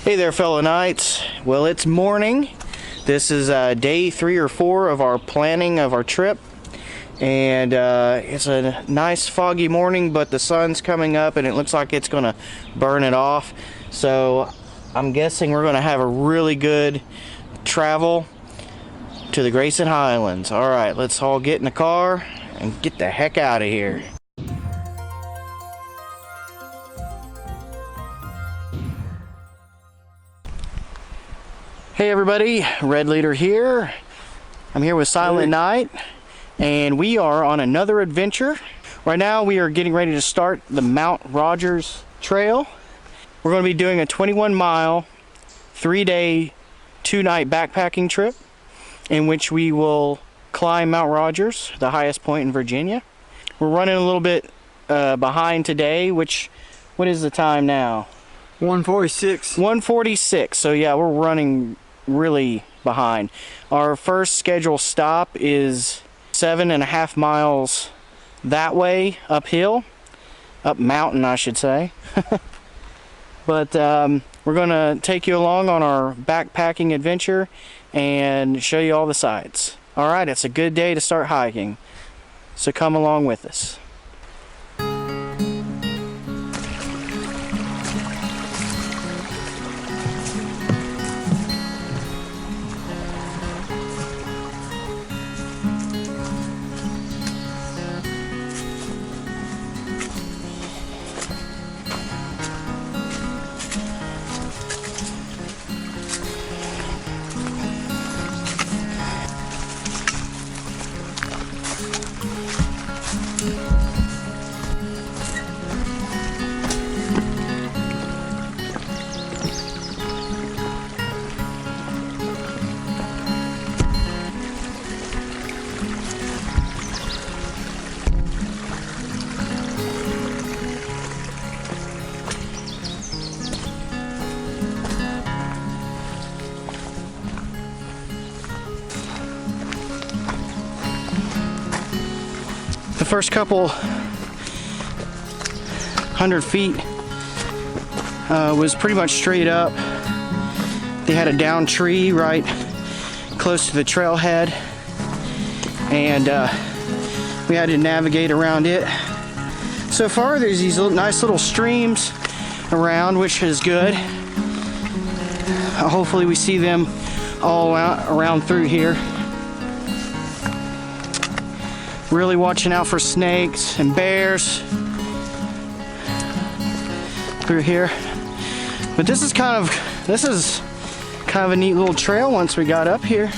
Hey there, fellow knights. Well, it's morning. This is day 3 or 4 of our planning of our trip, and it's a nice foggy morning, but the sun's coming up and it looks like it's gonna burn it off. So I'm guessing we're gonna have a really good travel to the Grayson Highlands. All right, let's all get in the car and get the heck out of here. Hey everybody, Red Leader here. I'm here with Silent Night, and we are on another adventure. Right now we are getting ready to start the Mount Rogers Trail. We're going to be doing a 21-mile, 3-day, 2-night backpacking trip in which we will climb Mount Rogers, the highest point in Virginia. We're running a little bit behind today, what is the time now? 1:46. 1:46, so yeah, we're running really behind. Our first scheduled stop is 7.5 miles that way uphill, up mountain I should say. But we're gonna take you along on our backpacking adventure and show you all the sights. Alright, it's a good day to start hiking, so come along with us. The first couple 100 feet was pretty much straight up. They had a downed tree right close to the trailhead, and we had to navigate around it. So far there's these nice little streams around, which is good. Hopefully we see them all around through here. Really watching out for snakes and bears through here. But this is kind of a neat little trail once we got up here.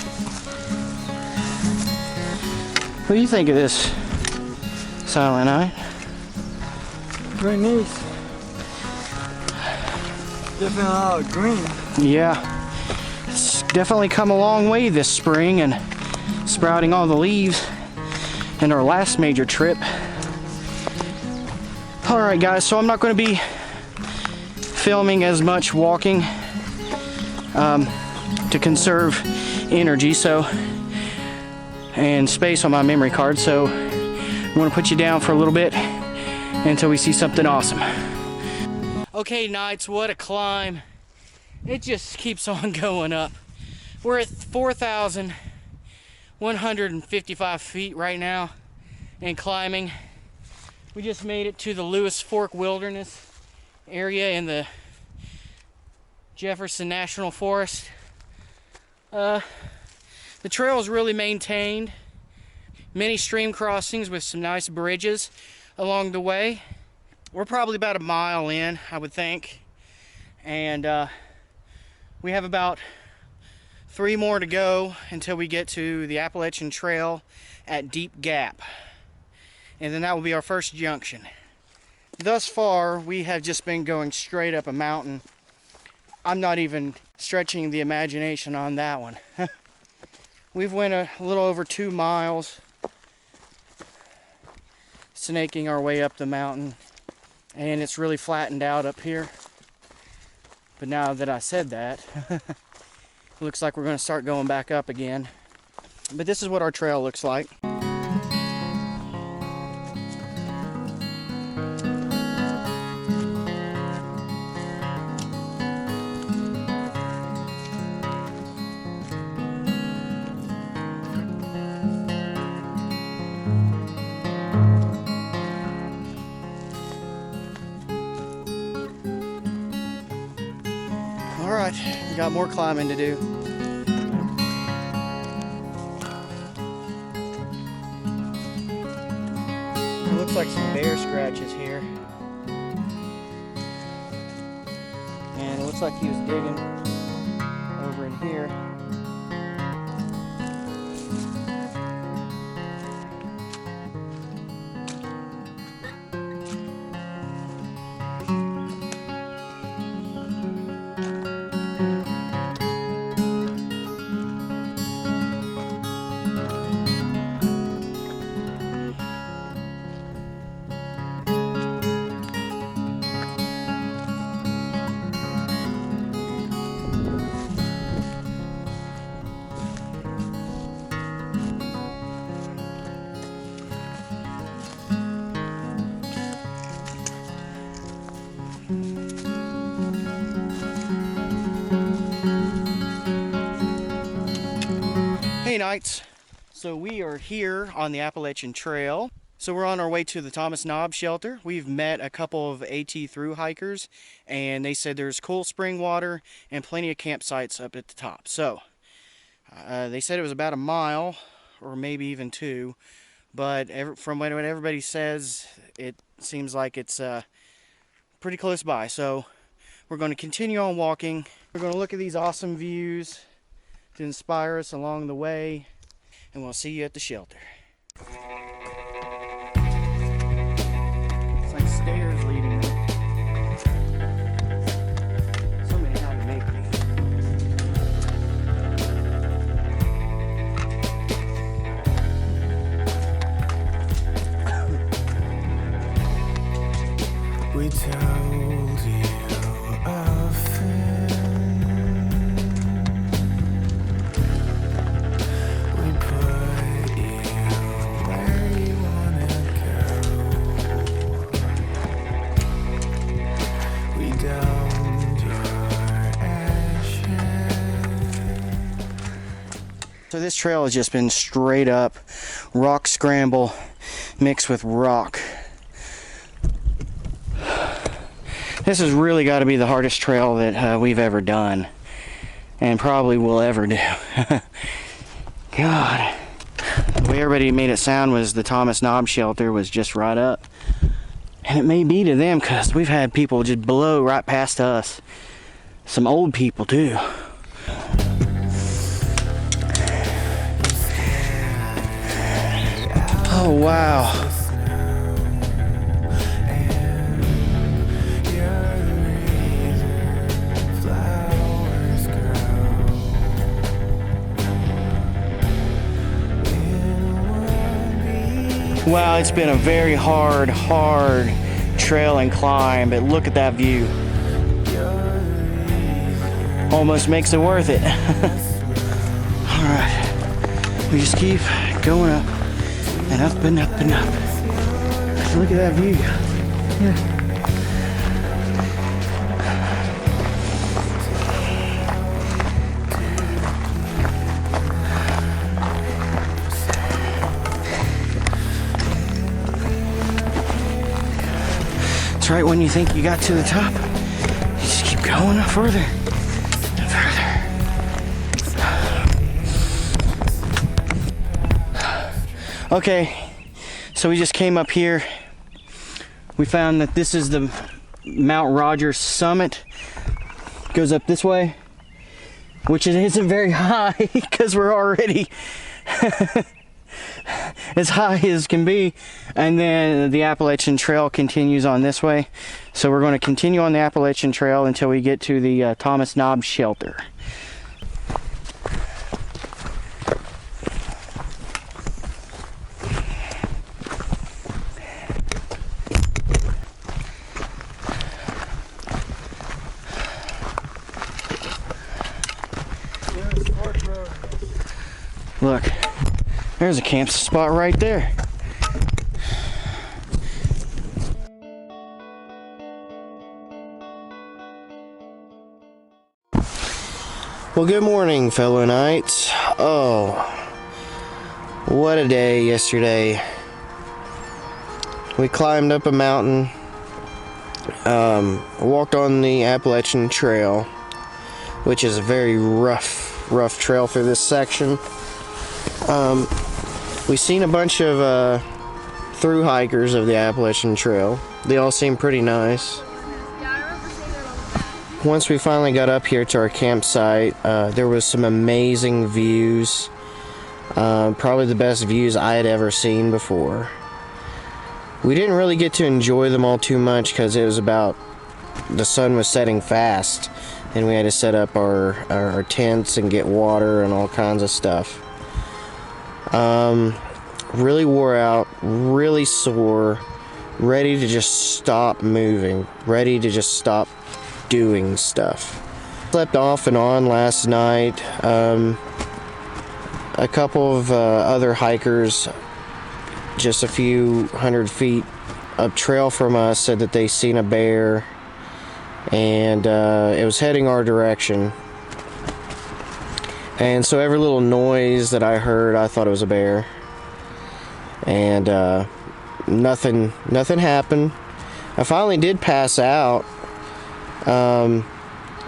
What do you think of this, Silent Night? Very nice. Definitely a lot of green. Yeah, it's definitely come a long way this spring and sprouting all the leaves in our last major trip. Alright guys, so I'm not going to be filming as much walking to conserve energy and space on my memory card, so I'm going to put you down for a little bit until we see something awesome. Okay Knights, what a climb. It just keeps on going up. We're at 4,155 feet right now and climbing. We just made it to the Lewis Fork Wilderness area in the Jefferson National Forest. The trail is really maintained. Many stream crossings with some nice bridges along the way. We're probably about a mile in, I would think. And we have about 3 more to go until we get to the Appalachian Trail at Deep Gap. And then that will be our first junction. Thus far, we have just been going straight up a mountain. I'm not even stretching the imagination on that one. We've went a little over 2 miles, snaking our way up the mountain, and it's really flattened out up here. But now that I said that, looks like we're going to start going back up again. But this is what our trail looks like. All right, we got more climbing to do. It looks like some bear scratches here. And it looks like he was digging over in here. Hey Knights, so we are here on the Appalachian Trail. So we're on our way to the Thomas Knob shelter. We've met a couple of AT thru hikers and they said there's cool spring water and plenty of campsites up at the top. So they said it was about a mile or maybe even 2, but from what everybody says, it seems like it's pretty close by. So we're going to continue on walking. We're going to look at these awesome views to inspire us along the way, and we'll see you at the shelter. It's like stairs leading up. Somebody had to make me. We told you often. We put you where you wanna go. We downed your ashes. So this trail has just been straight up rock scramble mixed with rock. This has really got to be the hardest trail that we've ever done, and probably will ever do. God, the way everybody made it sound was the Thomas Knob shelter was just right up, and it may be to them because we've had people just blow right past us. Some old people too. Oh wow. Wow, it's been a very hard trail and climb, but look at that view. Almost makes it worth it. Alright, we just keep going up and up and up and up. Look at that view. Yeah. It's right when you think you got to the top, you just keep going up further and further. Okay, so we just came up here. We found that this is the Mount Rogers summit. Goes up this way, which it isn't very high because we're already as high as can be, and then the Appalachian Trail continues on this way. So we're going to continue on the Appalachian Trail until we get to the Thomas Knob shelter. Look, there's a camp spot right there. Well, good morning, fellow Knights. Oh, what a day yesterday. We climbed up a mountain, walked on the Appalachian Trail, which is a very rough trail through this section. We've seen a bunch of through hikers of the Appalachian Trail. They all seem pretty nice. Once we finally got up here to our campsite, there was some amazing views. Probably the best views I had ever seen before. We didn't really get to enjoy them all too much because it was about, the sun was setting fast and we had to set up our tents and get water and all kinds of stuff. Really wore out, really sore, ready to just stop moving, ready to just stop doing stuff. Slept off and on last night. A couple of other hikers just a few hundred feet up trail from us said that they seen a bear, and it was heading our direction. And so every little noise that I heard, I thought it was a bear. And nothing happened. I finally did pass out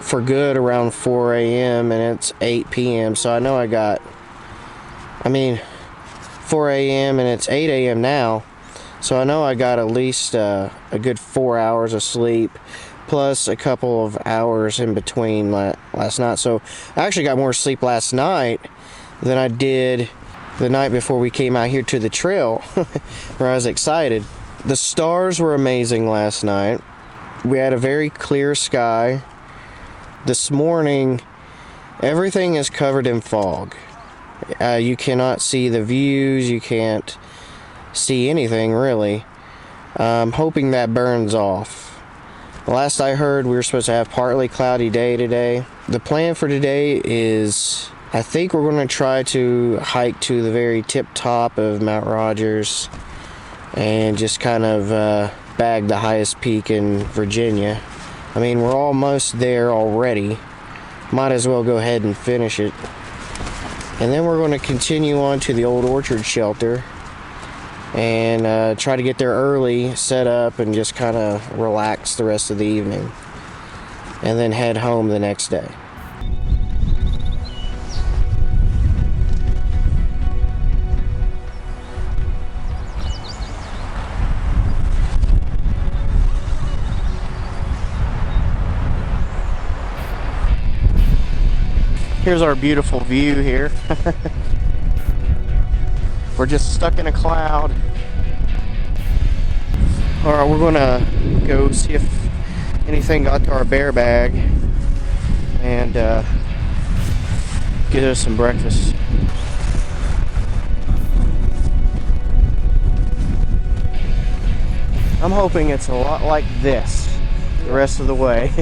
for good around 4 a.m. and it's 8 p.m. So I know 4 a.m. and it's 8 a.m. now. So I know I got at least a good 4 hours of sleep, plus a couple of hours in between last night. So I actually got more sleep last night than I did the night before we came out here to the trail, where I was excited. The stars were amazing last night. We had a very clear sky. This morning, everything is covered in fog. You cannot see the views, you can't see anything really. I'm hoping that burns off. Last I heard, we were supposed to have partly cloudy day today. The plan for today is, I think we're going to try to hike to the very tip top of Mount Rogers and just kind of bag the highest peak in Virginia. I mean, we're almost there already. Might as well go ahead and finish it. And then we're going to continue on to the old orchard shelter and try to get there early, set up, and just kind of relax the rest of the evening. And then head home the next day. Here's our beautiful view here. We're just stuck in a cloud. Alright, we're gonna go see if anything got to our bear bag and get us some breakfast. I'm hoping it's a lot like this the rest of the way.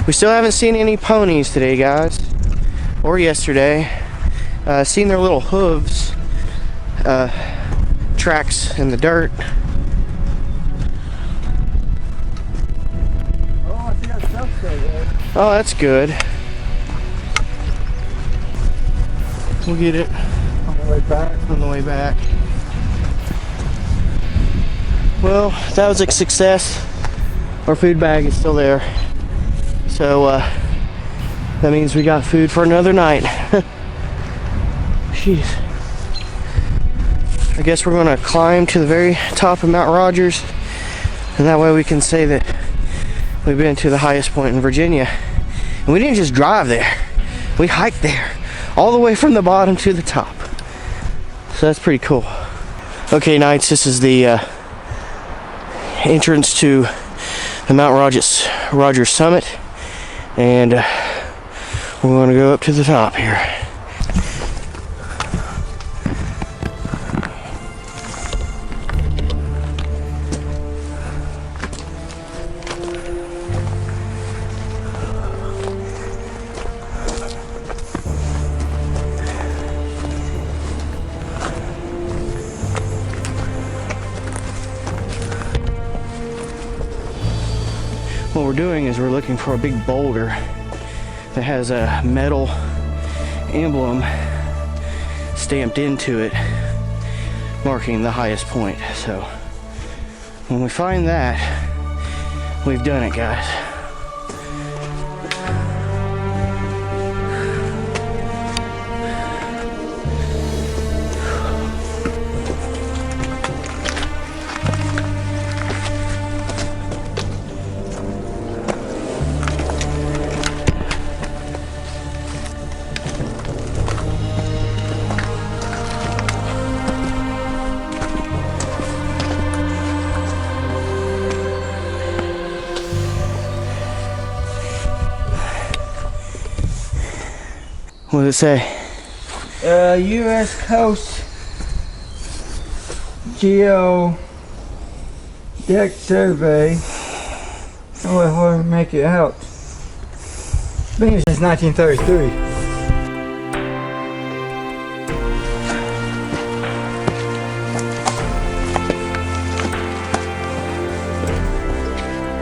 We still haven't seen any ponies today, guys, or yesterday. Seen their little hooves tracks in the dirt. Oh, I see that stuff still there. Oh, that's good. We'll get it On the way back. on the way back. Well, that was a success. Our food bag is still there. So that means we got food for another night. Jeez. I guess we're gonna climb to the very top of Mount Rogers, and that way we can say that we've been to the highest point in Virginia. And we didn't just drive there, we hiked there, all the way from the bottom to the top. So that's pretty cool. Okay, Knights, this is the entrance to the Mount Rogers summit. And we're going to go up to the top here. What we're doing is we're looking for a big boulder that has a metal emblem stamped into it marking the highest point. So when we find that, we've done it, guys. What does it say? U.S. Coast Geodeck Survey. Oh, well, make it out. Been here since 1933.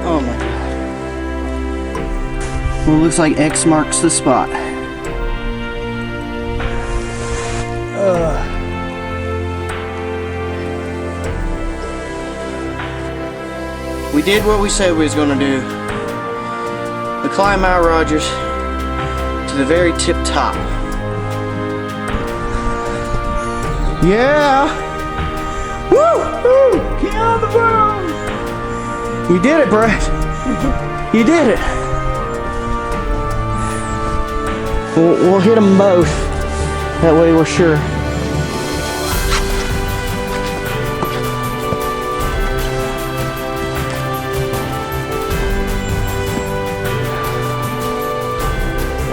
Oh my god. Well, it looks like X marks the spot. We did what we said we was gonna do. We climbed Mount Rogers to the very tip top. Yeah! Woo! Woo! King of the world! You did it, Brett. You did it. We'll hit them both. That way we're sure.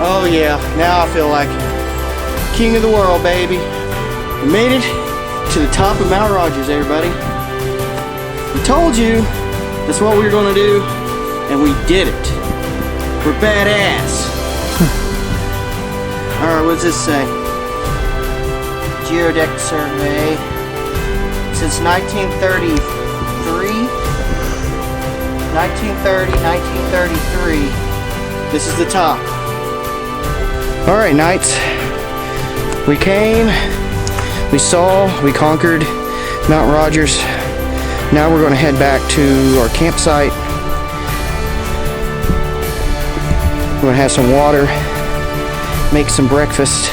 Oh yeah, now I feel like king of the world, baby. We made it to the top of Mount Rogers, everybody. We told you that's what we were gonna do, and we did it. We're badass. Alright, what does this say? Geodeck survey. Since 1933. 1933. This is the top. Alright, Knights. We came, we saw, we conquered Mount Rogers. Now we're going to head back to our campsite. We're going to have some water, make some breakfast,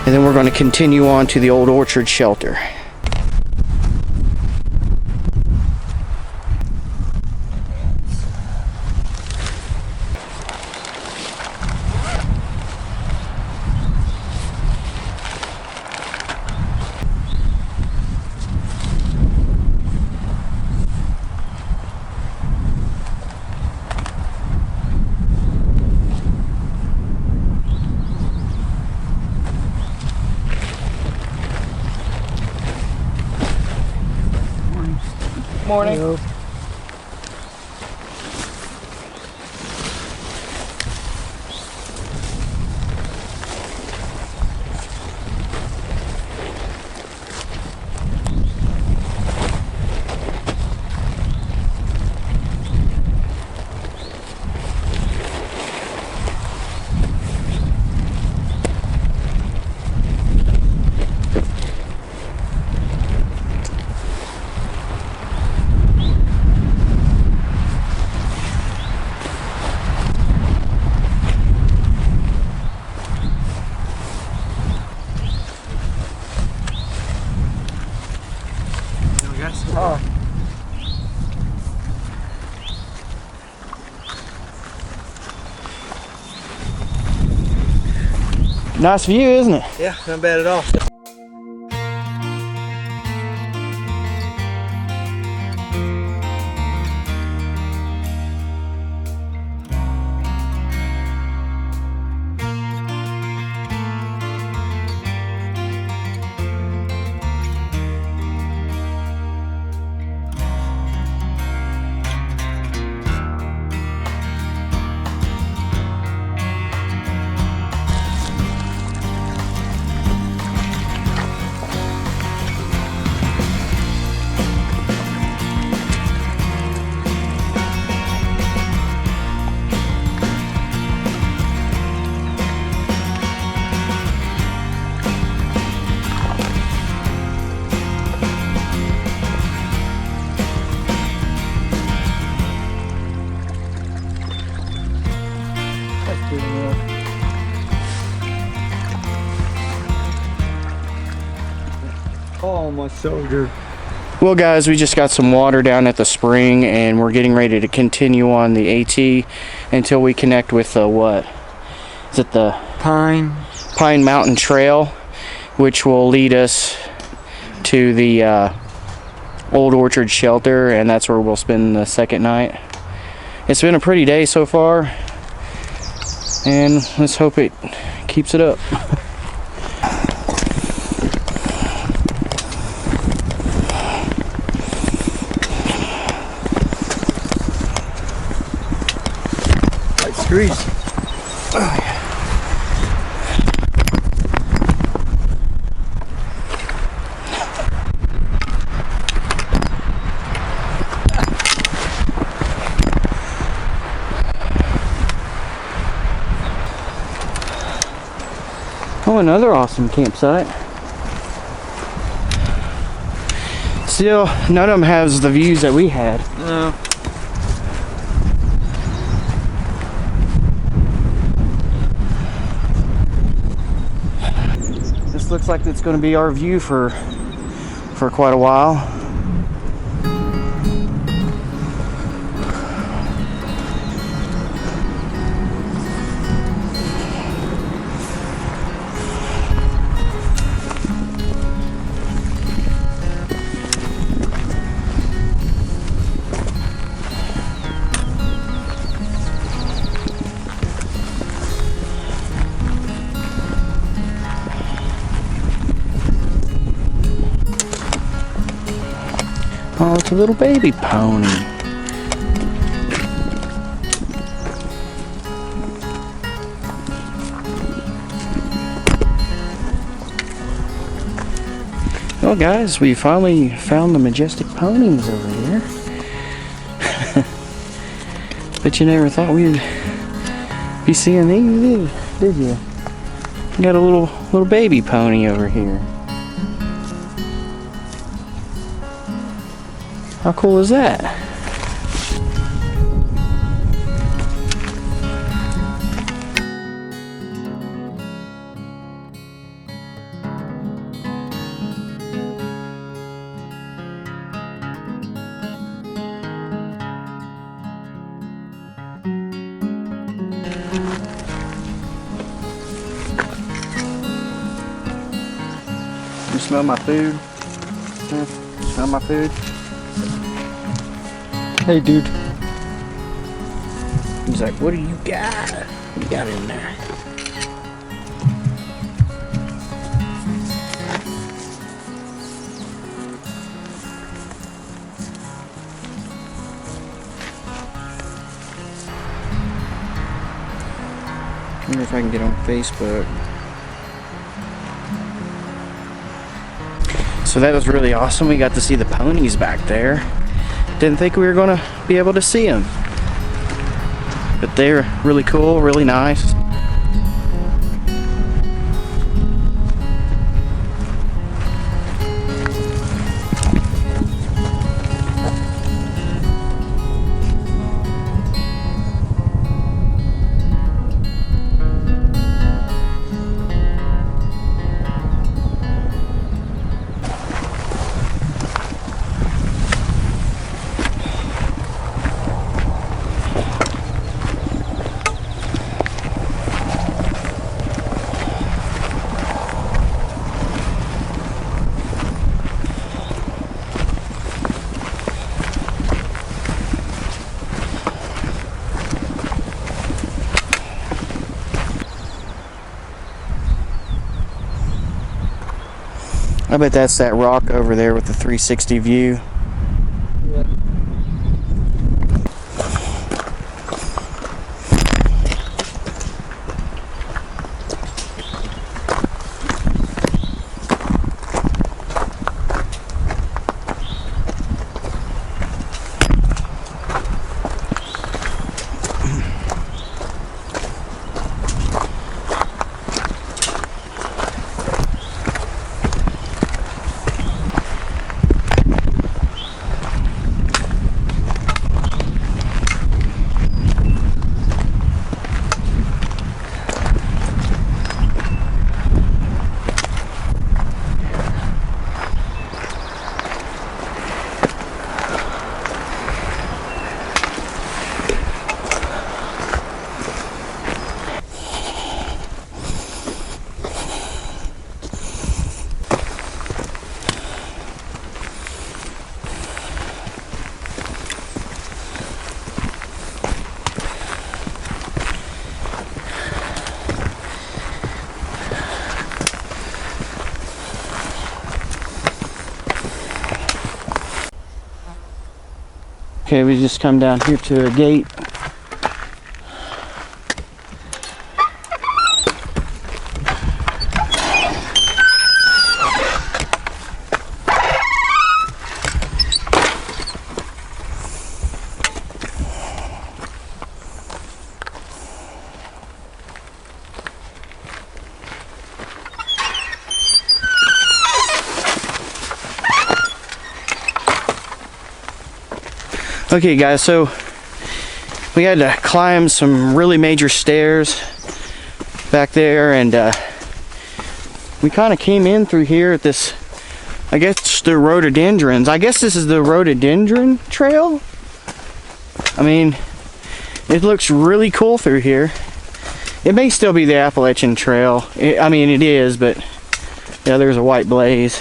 and then we're going to continue on to the old orchard shelter. Morning. Hello. Oh. Nice view, isn't it? Yeah, not bad at all. Oh, my shoulder. Well guys, we just got some water down at the spring and we're getting ready to continue on the AT until we connect with the what? Is it the Pine Mountain Trail, which will lead us to the old orchard shelter, and that's where we'll spend the second night. It's been a pretty day so far, and let's hope it keeps it up. Like screws. Oh, another awesome campsite. Still, none of them has the views that we had. No. This looks like it's going to be our view for quite a while. Oh, it's a little baby pony. Well, guys, we finally found the majestic ponies over here. But you never thought we'd be seeing these, did you? We got a little baby pony over here. How cool is that? You smell my food? Yeah. Smell my food? Hey, dude. He's like, what do you got? What do you got in there? I wonder if I can get on Facebook. So that was really awesome. We got to see the ponies back there. Didn't think we were gonna be able to see them, but they're really cool, really nice. I bet that's that rock over there with the 360 view. Yeah. Okay, we just come down here to a gate. Okay guys, so we had to climb some really major stairs back there, and we kind of came in through here at this, I guess the rhododendrons. I guess this is the rhododendron trail. I mean, it looks really cool through here. It may still be the Appalachian Trail. I mean, it is, but yeah, there's a white blaze.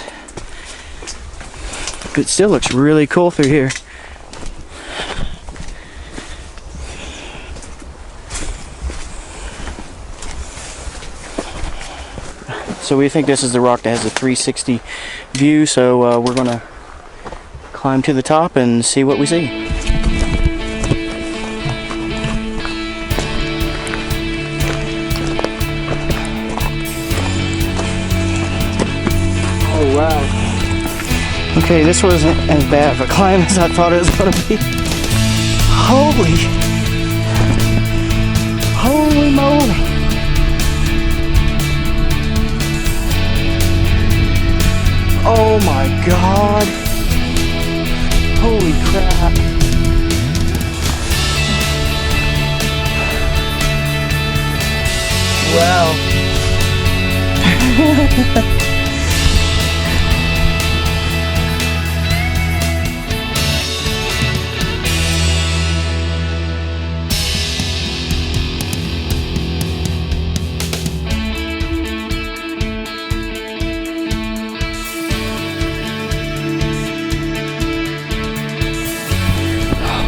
But it still looks really cool through here. So we think this is the rock that has a 360 view, so we're gonna climb to the top and see what we see. Oh wow. Okay, this wasn't as bad of a climb as I thought it was gonna be. Holy moly. Oh my god. Holy crap. Wow.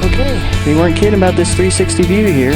Okay, they weren't kidding about this 360 view here.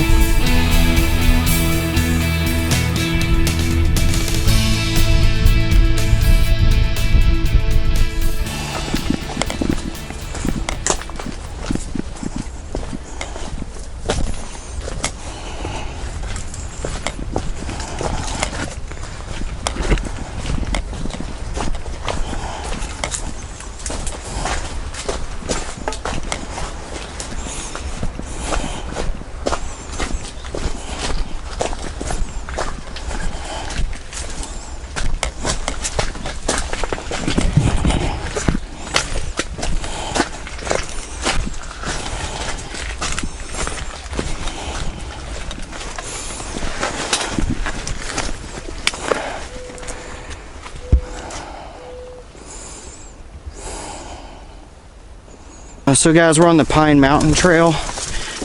So guys, we're on the Pine Mountain Trail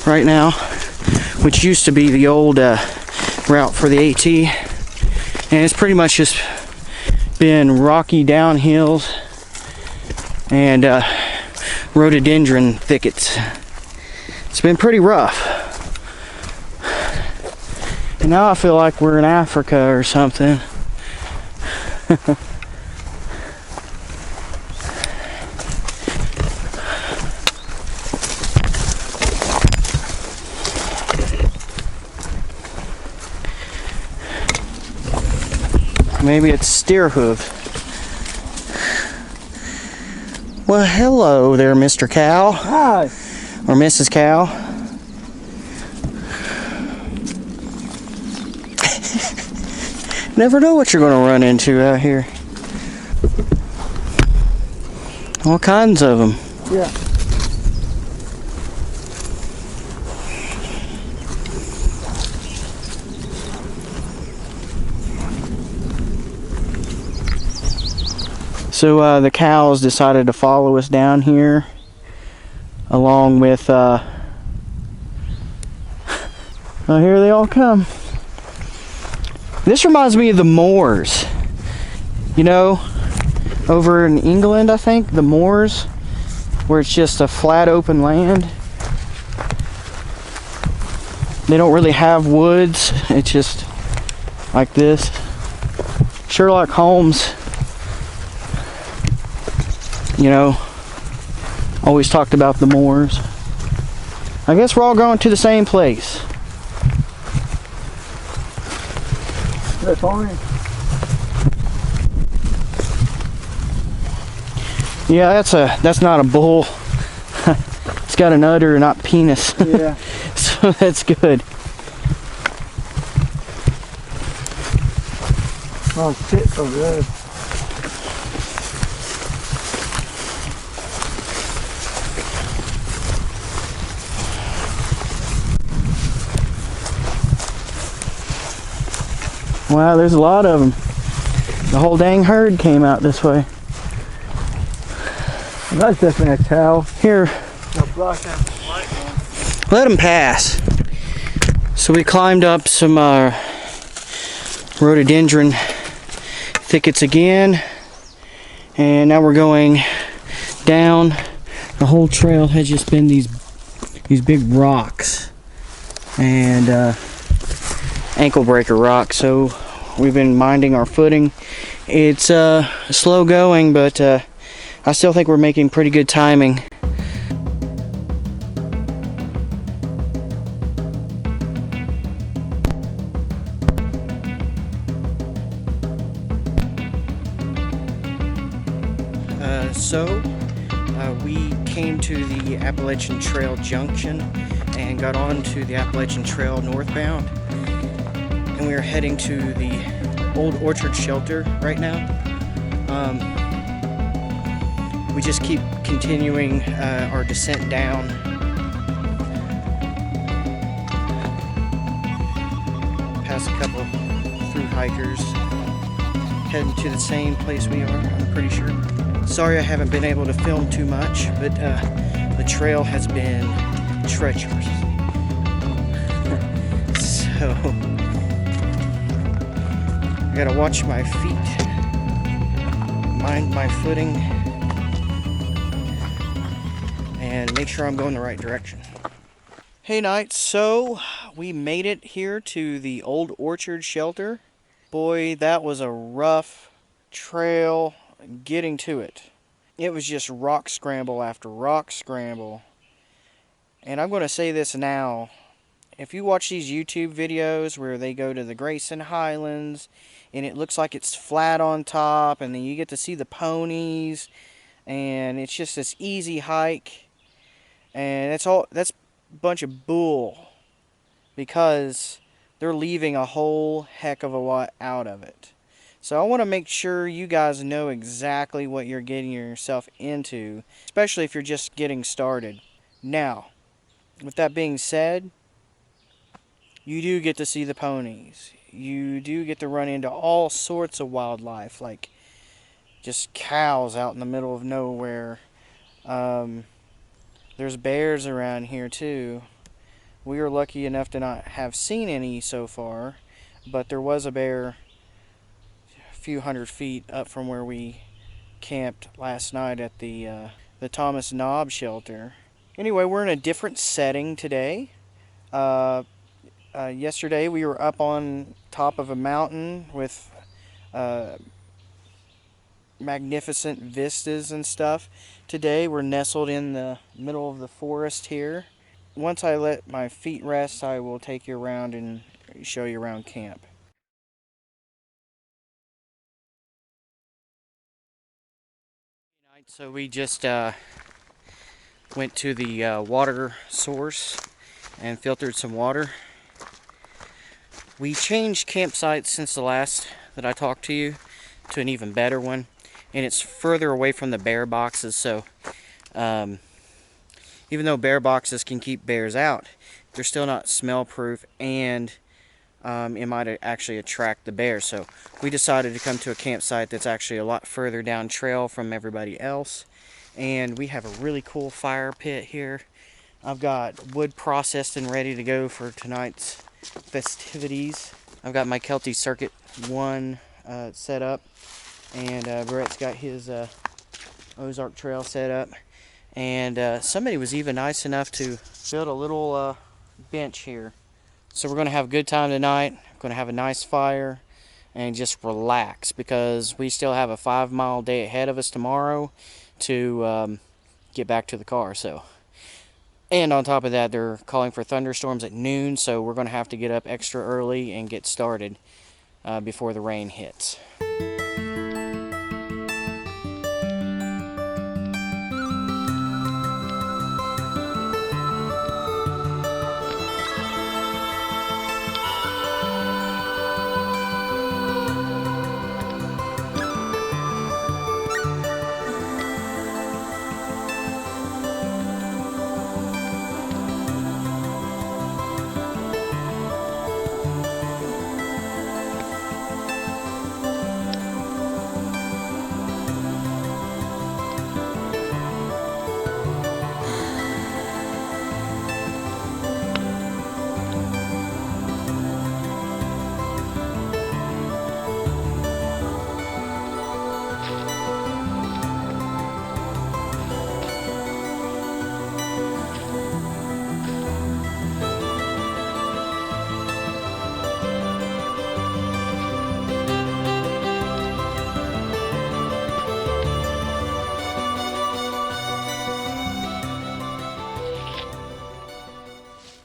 right now, which used to be the old route for the AT, and it's pretty much just been rocky downhills and rhododendron thickets. It's been pretty rough, and now I feel like we're in Africa or something. Maybe it's steer hoof. Well, hello there, Mr. Cow. Hi. Or Mrs. Cow. Never know what you're going to run into out here. All kinds of them. Yeah. So the cows decided to follow us down here, along with, oh, here they all come. This reminds me of the moors. You know, over in England, I think, the moors, where it's just a flat open land. They don't really have woods, it's just like this. Sherlock Holmes, you know, always talked about the moors. I guess we're all going to the same place. That pony? Yeah, that's not a bull. It's got an udder, not penis. Yeah. So that's good. Oh, shit over there. Wow, there's a lot of them. The whole dang herd came out this way. That's definitely a cow. Here, No block that light on. let them pass. So we climbed up some rhododendron thickets again, and now we're going down. The whole trail has just been these big rocks and ankle breaker rocks. So we've been minding our footing. It's slow going, but I still think we're making pretty good timing. We came to the Appalachian Trail junction and got on to the Appalachian Trail northbound, and we are heading to the old orchard shelter right now. We just keep continuing our descent down. Past a couple through hikers, heading to the same place we are, I'm pretty sure. Sorry I haven't been able to film too much, but the trail has been treacherous. So I gotta watch my feet, mind my footing, and make sure I'm going the right direction. Hey Knights, so we made it here to the old orchard shelter. Boy, that was a rough trail getting to it. It was just rock scramble after rock scramble. And I'm going to say this now. If you watch these YouTube videos where they go to the Grayson Highlands and it looks like it's flat on top, and then you get to see the ponies, and it's just this easy hike, and that's a bunch of bull, because they're leaving a whole heck of a lot out of it. So I want to make sure you guys know exactly what you're getting yourself into, especially if you're just getting started. Now, with that being said, you do get to see the ponies. You do get to run into all sorts of wildlife, like just cows out in the middle of nowhere. There's bears around here too. We were lucky enough to not have seen any so far, but there was a bear a few hundred feet up from where we camped last night at the Thomas Knob shelter. Anyway, we're in a different setting today. Yesterday we were up on top of a mountain with magnificent vistas and stuff. Today we're nestled in the middle of the forest here. Once I let my feet rest, I will take you around and show you around camp. So we just went to the water source and filtered some water. We changed campsites since the last that I talked to you to an even better one, and it's further away from the bear boxes. So even though bear boxes can keep bears out, they're still not smell proof, and it might actually attract the bears. So we decided to come to a campsite that's actually a lot further down trail from everybody else, and we have a really cool fire pit here. I've got wood processed and ready to go for tonight's festivities. I've got my Kelty Circuit 1 set up, and Brett's got his Ozark Trail set up, and somebody was even nice enough to build a little bench here. So we're going to have a good time tonight. We're going to have a nice fire and just relax, because we still have a 5-mile day ahead of us tomorrow to get back to the car. So And on top of that, they're calling for thunderstorms at noon, so we're going to have to get up extra early and get started before the rain hits.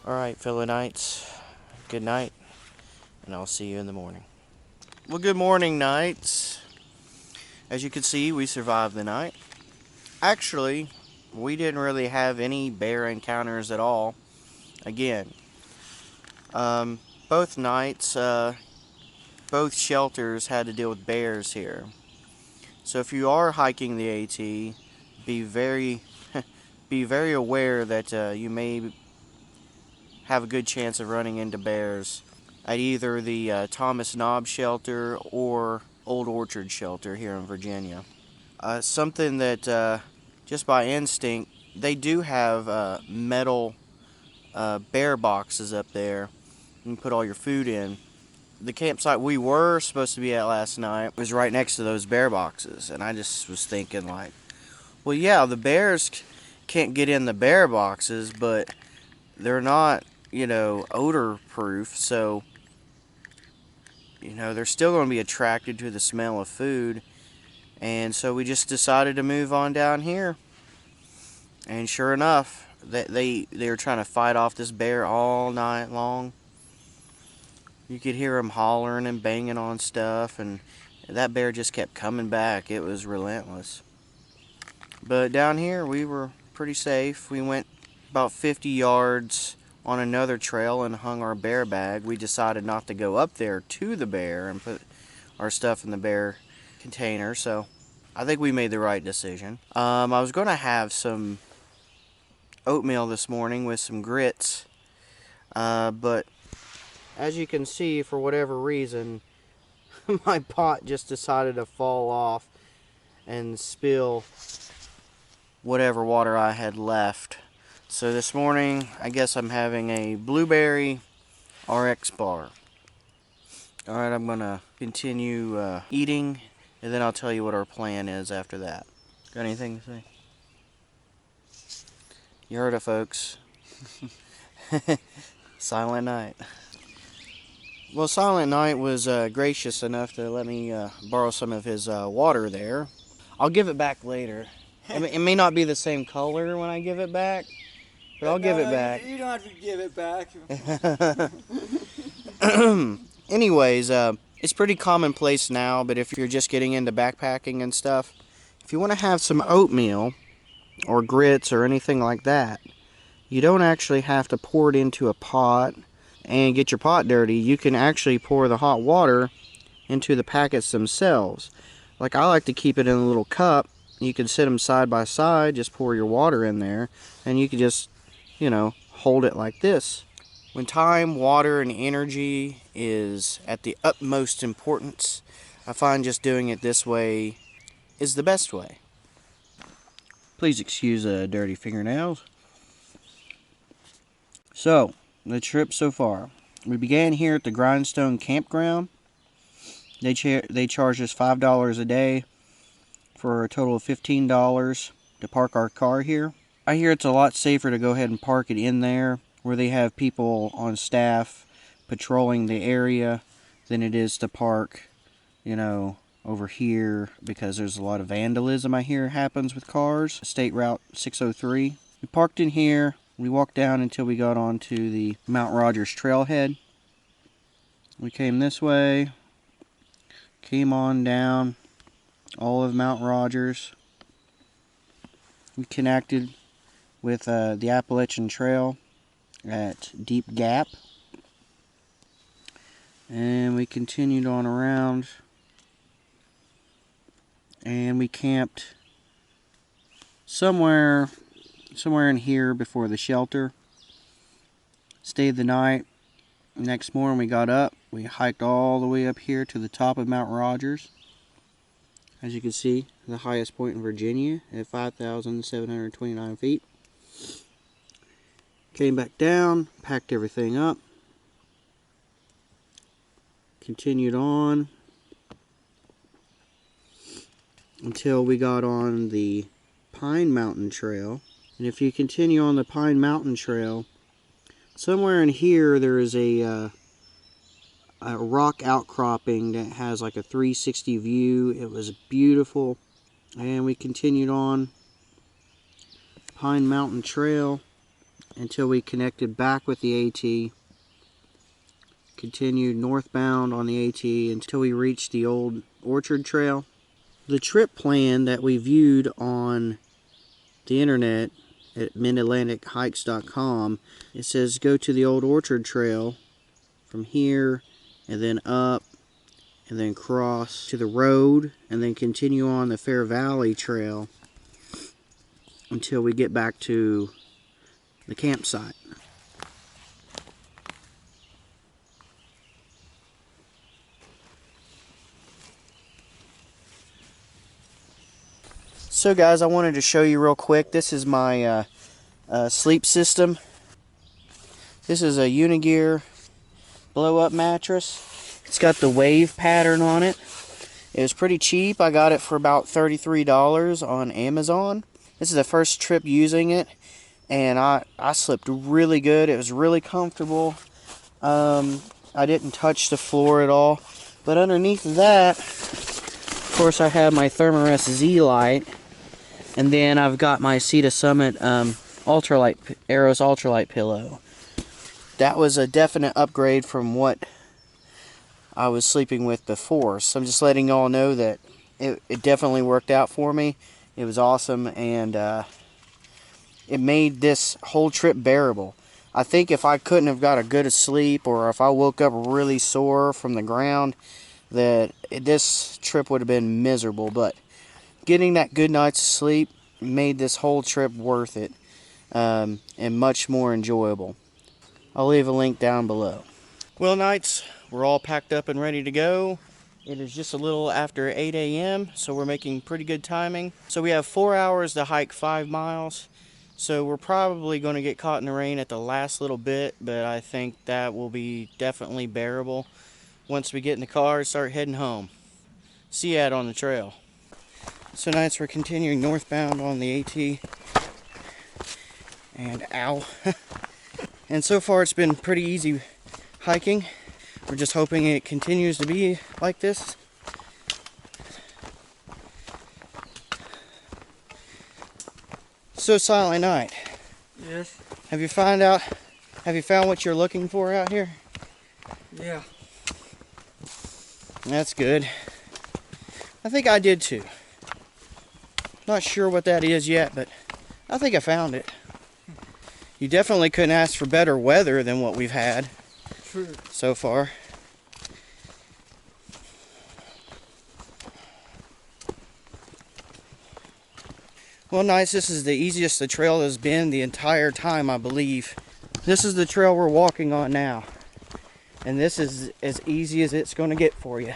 Alright, fellow Knights, good night, and I'll see you in the morning. Well, good morning, Knights. As you can see, we survived the night. Actually, we didn't really have any bear encounters at all. Again, both nights, both shelters had to deal with bears here. So if you are hiking the AT, be very aware that you may have a good chance of running into bears at either the Thomas Knob shelter or Old Orchard shelter here in Virginia. Something that just by instinct, they do have metal bear boxes up there you can put all your food in. The campsite we were supposed to be at last night was right next to those bear boxes, and I just was thinking like, well, yeah, the bears can't get in the bear boxes, but they're not, odor proof, so, they're still going to be attracted to the smell of food. And so we just decided to move on down here. And sure enough, they were trying to fight off this bear all night long. You could hear them hollering and banging on stuff, and that bear just kept coming back. It was relentless. But down here, we were pretty safe. We went about 50 yards on another trail and hung our bear bag. We decided not to go up there to the bear and put our stuff in the bear container, so I think we made the right decision. I was going to have some oatmeal this morning with some grits, but as you can see, for whatever reason, my pot just decided to fall off and spill whatever water I had left. So this morning, I guess I'm having a blueberry RX bar. Alright, I'm going to continue eating, and then I'll tell you what our plan is after that. Got anything to say? You heard it, folks. Silent Night. Well, Silent Night was gracious enough to let me borrow some of his water there. I'll give it back later. It may not be the same color when I give it back, but I'll give it back. You don't have to give it back. Anyways, it's pretty commonplace now, but if you're just getting into backpacking and stuff, if you want to have some oatmeal or grits or anything like that, you don't actually have to pour it into a pot and get your pot dirty. You can actually pour the hot water into the packets themselves. Like, I like to keep it in a little cup. You can sit them side by side, just pour your water in there, and you can just, hold it like this. When time, water, and energy is at the utmost importance, I find just doing it this way is the best way. Please excuse dirty fingernails. So, the trip so far. We began here at the Grindstone Campground. They charged us $5 a day for a total of $15 to park our car here. I hear it's a lot safer to go ahead and park it in there where they have people on staff patrolling the area than it is to park, over here, because there's a lot of vandalism I hear happens with cars. State Route 603. We parked in here, We walked down until we got onto the Mount Rogers trailhead. We came this way, came on down all of Mount Rogers. We connected with the Appalachian Trail at Deep Gap. And we continued on around. And we camped somewhere in here before the shelter. Stayed the night. Next morning we got up. We hiked all the way up here to the top of Mount Rogers. As you can see, the highest point in Virginia at 5,729 feet. Came back down, packed everything up. Continued on until we got on the Pine Mountain Trail. And if you continue on the Pine Mountain Trail, somewhere in here there is a rock outcropping that has like a 360 view. It was beautiful. And we continued on Pine Mountain Trail until we connected back with the AT. Continued northbound on the AT until we reached the old Orchard Trail. The trip plan that we viewed on the internet at midatlantichikes.com, it says go to the old Orchard Trail from here and then up and then cross to the road and then continue on the Fair Valley Trail until we get back to the campsite. So guys, I wanted to show you real quick. This is my sleep system. This is a Unigear blow-up mattress. It's got the wave pattern on it. It was pretty cheap. I got it for about $33 on Amazon. This is the first trip using it, and I slept really good. It was really comfortable. I didn't touch the floor at all. But underneath that, of course, I have my Thermarest Z light. And then I've got my Sea to Summit ultralight Aeros ultralight pillow. That was a definite upgrade from what I was sleeping with before. So I'm just letting y'all know that it definitely worked out for me. It was awesome, and it made this whole trip bearable. I think if I couldn't have got a good sleep, or if I woke up really sore from the ground, that this trip would have been miserable. But getting that good night's sleep made this whole trip worth it, and much more enjoyable. I'll leave a link down below. Well, Knights, we're all packed up and ready to go. It is just a little after 8 a.m., so we're making pretty good timing. So we have 4 hours to hike 5 miles. So we're probably going to get caught in the rain at the last little bit, but I think that will be definitely bearable once we get in the car and start heading home. See you out on the trail. So Knights, we're continuing northbound on the AT. And ow. And so far it's been pretty easy hiking. We're just hoping it continues to be like this. So Silent Night. Yes. Have you found what you're looking for out here? Yeah. That's good. I think I did too. Not sure what that is yet, but I think I found it. You definitely couldn't ask for better weather than what we've had True. so far. Well, nice. This is the easiest the trail has been the entire time, I believe. This is the trail we're walking on now. And this is as easy as it's going to get for you.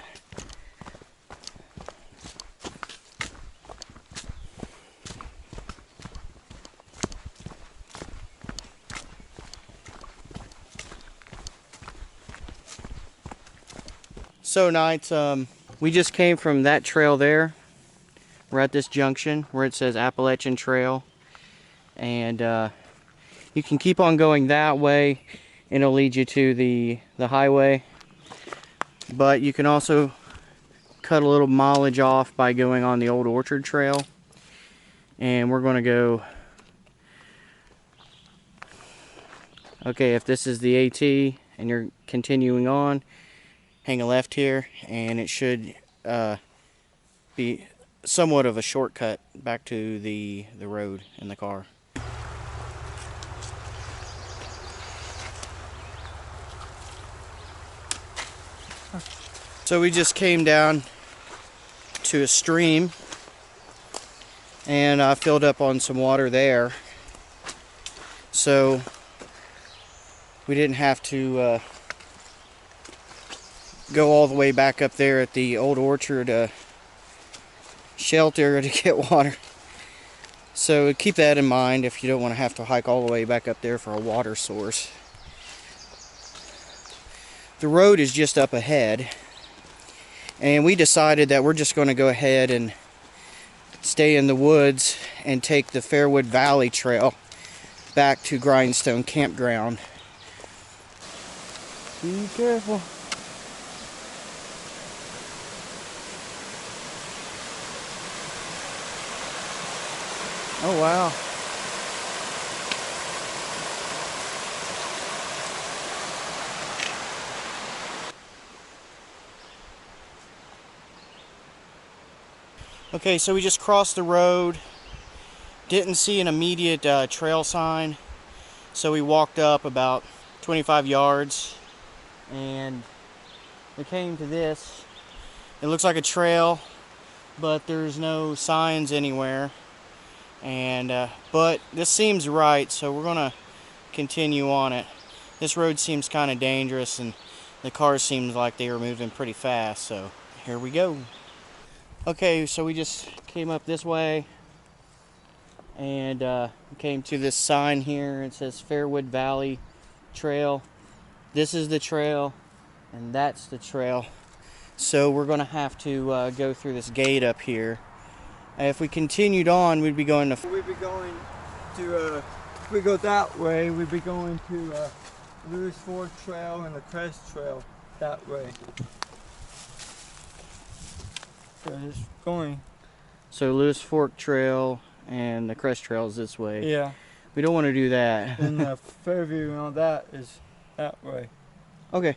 So Knights, we just came from that trail there. We're at this junction where it says Appalachian Trail, and you can keep on going that way and it'll lead you to the highway, but you can also cut a little mileage off by going on the old Orchard Trail, and we're going to go Okay, if this is the AT and you're continuing on, hang a left here, and it should be somewhat of a shortcut back to the road in the car. So we just came down to a stream, and I filled up on some water there, so we didn't have to go all the way back up there at the old orchard shelter to get water. So keep that in mind if you don't want to have to hike all the way back up there for a water source. The road is just up ahead, and we decided that we're just going to go ahead and stay in the woods and take the Fairwood Valley Trail back to Grindstone Campground. Be careful. Oh wow. Okay, so we just crossed the road. Didn't see an immediate trail sign, so we walked up about 25 yards and we came to this. It looks like a trail, but there's no signs anywhere. And but this seems right, so we're gonna continue on it. This road seems kind of dangerous, and the cars seemed like they were moving pretty fast, so here we go. Okay, so we just came up this way and came to this sign here. It says Fairwood Valley Trail. This is the trail, and that's the trail. So we're gonna have to go through this gate up here. If we continued on, we'd be going to... if we go that way, we'd be going to Lewis Fork Trail and the Crest Trail that way. So it's going. So Lewis Fork Trail and the Crest Trail is this way. Yeah. We don't want to do that. And the Fairview and all that is that way. Okay.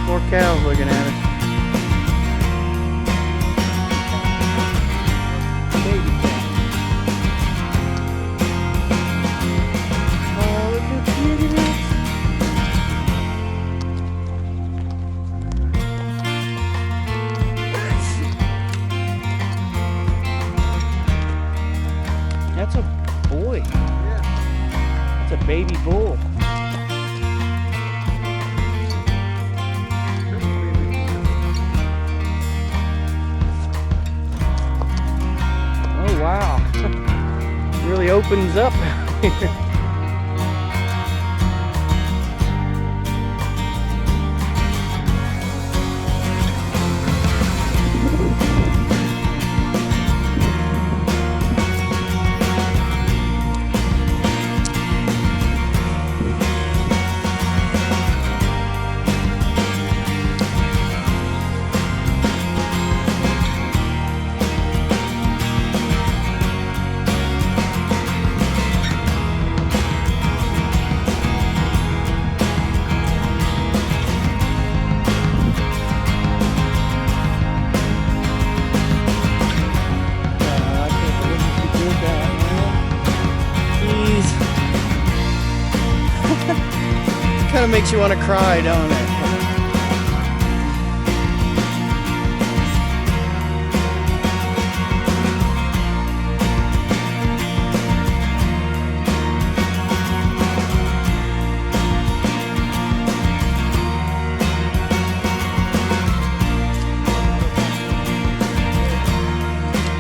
More cows looking at us. Oh, look how cute it is. That's a boy. Yeah. That's a baby bull. Wow, really opens up here. makes you want to cry, don't it?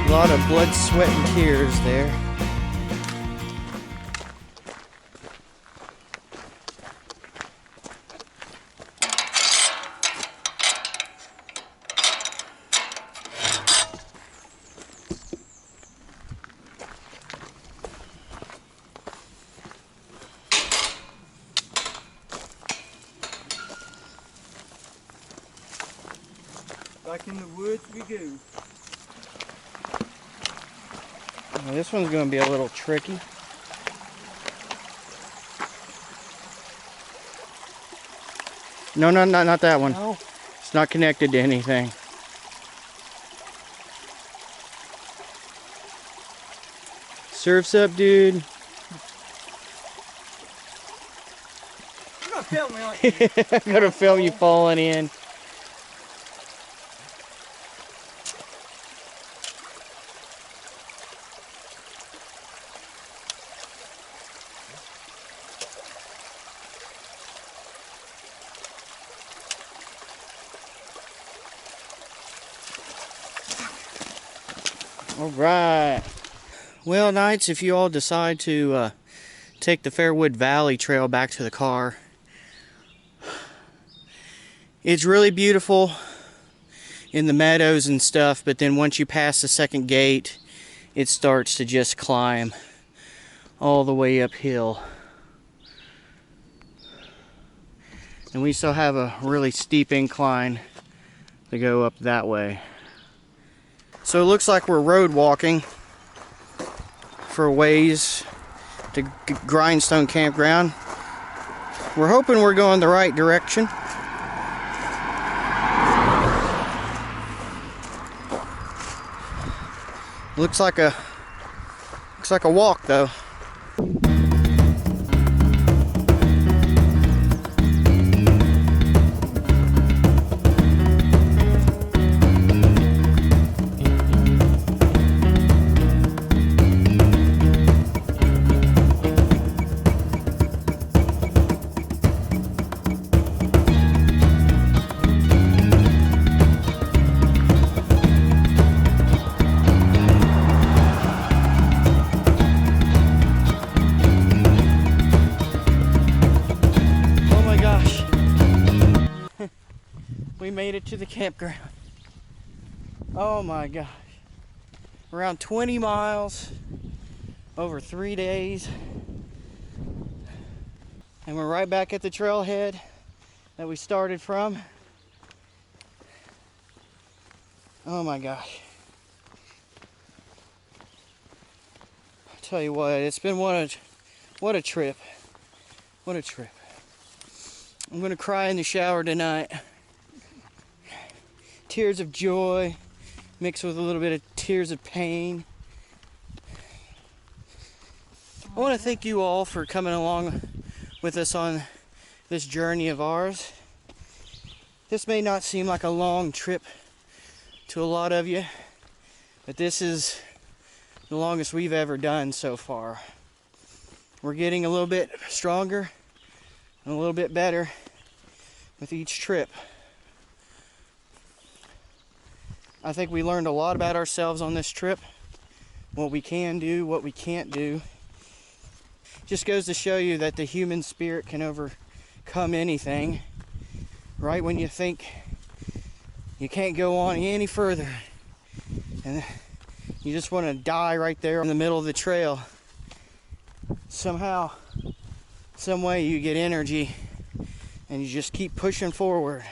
A lot of blood, sweat, and tears there. Back in the woods we go. Well, this one's going to be a little tricky. No, not that one. No. It's not connected to anything. Surf's up, dude. You're gonna film me, aren't you? I'm gonna film you falling in. All right. Well, Knights, if you all decide to take the Fairwood Valley Trail back to the car, it's really beautiful in the meadows and stuff, but then once you pass the second gate, it starts to just climb all the way uphill. And we still have a really steep incline to go up that way. So it looks like we're road walking for a ways to Grindstone Campground. We're hoping we're going the right direction. Looks like a walk though. We made it to the campground. Oh my gosh. Around 20 miles over 3 days. And we're right back at the trailhead that we started from. Oh my gosh. I tell you what, it's been what a trip. What a trip. I'm gonna cry in the shower tonight. Tears of joy mixed with a little bit of tears of pain. I want to thank you all for coming along with us on this journey of ours. This may not seem like a long trip to a lot of you, but this is the longest we've ever done so far. We're getting a little bit stronger and a little bit better with each trip. I think we learned a lot about ourselves on this trip, what we can do, what we can't do. Just goes to show you that the human spirit can overcome anything. Right when you think you can't go on any further and you just want to die right there in the middle of the trail, somehow, some way you get energy and you just keep pushing forward.